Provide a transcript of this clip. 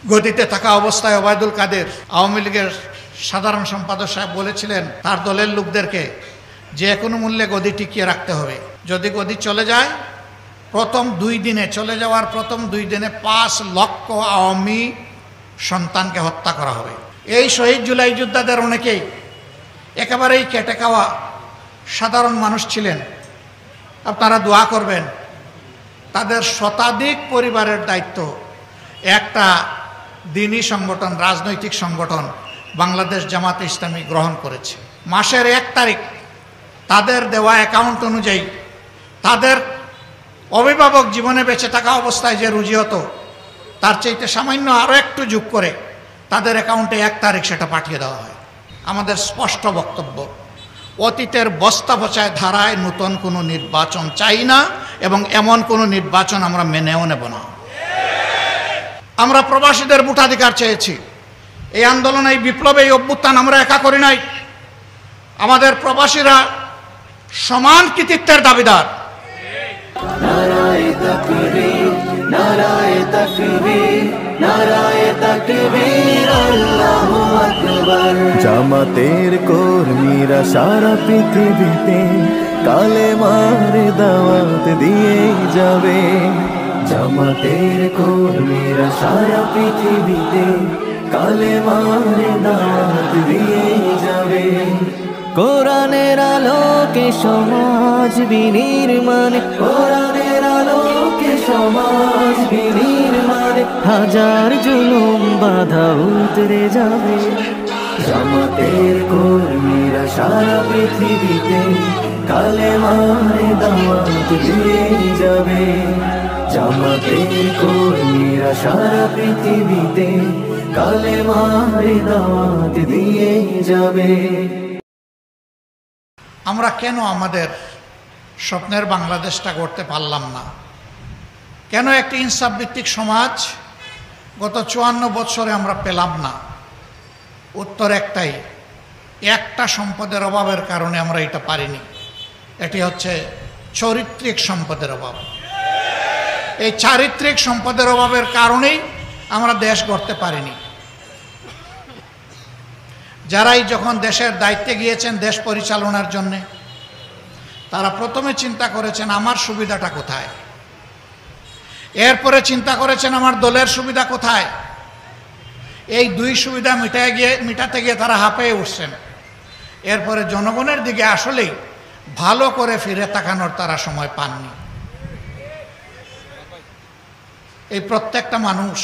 গদিতে থাকা অবস্থায় ওবায়দুল কাদের আওয়ামী লীগের সাধারণ সম্পাদক সাহেব বলেছিলেন তার দলের লোকদেরকে যে কোনো মূল্যে গদি টিকিয়ে রাখতে হবে। যদি গদি চলে যায়, চলে যাওয়ার প্রথম 2 দিনে 5 লক্ষ আওয়ামী সন্তানকে হত্যা করা হবে। এই শহীদ জুলাই যোদ্ধাদের অনেকেই একেবারেই কেটে খাওয়া সাধারণ মানুষ ছিলেন। আপনারা দোয়া করবেন, তাদের শতাধিক পরিবারের দায়িত্ব একটা দ্বীনি সংগঠন, রাজনৈতিক সংগঠন বাংলাদেশ জামাতে ইসলামী গ্রহণ করেছে। মাসের 1 তারিখ তাদের দেওয়া অ্যাকাউন্ট অনুযায়ী তাদের অভিভাবক জীবনে বেঁচে থাকা অবস্থায় যে রুজি হতো তার চাইতে সামান্য আরও একটু যোগ করে তাদের অ্যাকাউন্টে 1 তারিখ সেটা পাঠিয়ে দেওয়া হয়। আমাদের স্পষ্ট বক্তব্য, অতীতের বস্তা পচায় ধারায় নতুন কোনো নির্বাচন চাই না এবং এমন কোনো নির্বাচন আমরা মেনেও নেব না। আমরা প্রবাসীদের ভোটাধিকার চেয়েছি। এই আন্দোলন, এই বিপ্লবে, এই অভ্যুত্থান আমরা একা করি নাই। আমাদের প্রবাসীরা সমান কৃতিত্বের দাবিদার। নারায়ে তাকবীর, নারায়ে তাকবীর, নারায়ে তাকবীর, আল্লাহু আকবার। জামাতের কর্মীরা সারা পৃথিবীতে কালেমার দাওয়াত দিয়ে যাবে। জামাতের কর্মীরা সারা পৃথিবীতে কালেমার দাওয়াত দিয়ে যাবে। কোরআনের আলোকে সমাজ বিনির্মাণ, কোরআনের আলোকে সমাজ বিনির্মাণ, হাজার জুলুম বাধা উতরে যাবে। জামাতের কর্মীরা সারা পৃথিবীতে কালেমার দাওয়াত দিয়ে যাবে। জামাতের কর্মীরা সারা পৃথিবীতে কালেমার দাওয়াত দিয়ে যাবে। আমরা কেন আমাদের স্বপ্নের বাংলাদেশটা গড়তে পারলাম না? কেন একটি ইনসাফ ভিত্তিক সমাজ গত 54 বছরে আমরা পেলাম না? উত্তর একটাই, একটা সম্পদের অভাবের কারণে আমরা এটা পারিনি। এটি হচ্ছে চারিত্রিক সম্পদের অভাব। এই চারিত্রিক সম্পদের অভাবের কারণেই আমরা দেশ গড়তে পারিনি। যারাই যখন দেশের দায়িত্বে গিয়েছেন দেশ পরিচালনার জন্যে, তারা প্রথমে চিন্তা করেছেন আমার সুবিধাটা কোথায়, এরপরে চিন্তা করেছেন আমার দলের সুবিধা কোথায়। এই 2 সুবিধা মিটাতে গিয়ে তারা হাঁপিয়ে উঠছেন। এরপরে জনগণের দিকে আসলেই ভালো করে ফিরে তাকানোর তারা সময় পাননি। এই প্রত্যেকটা মানুষ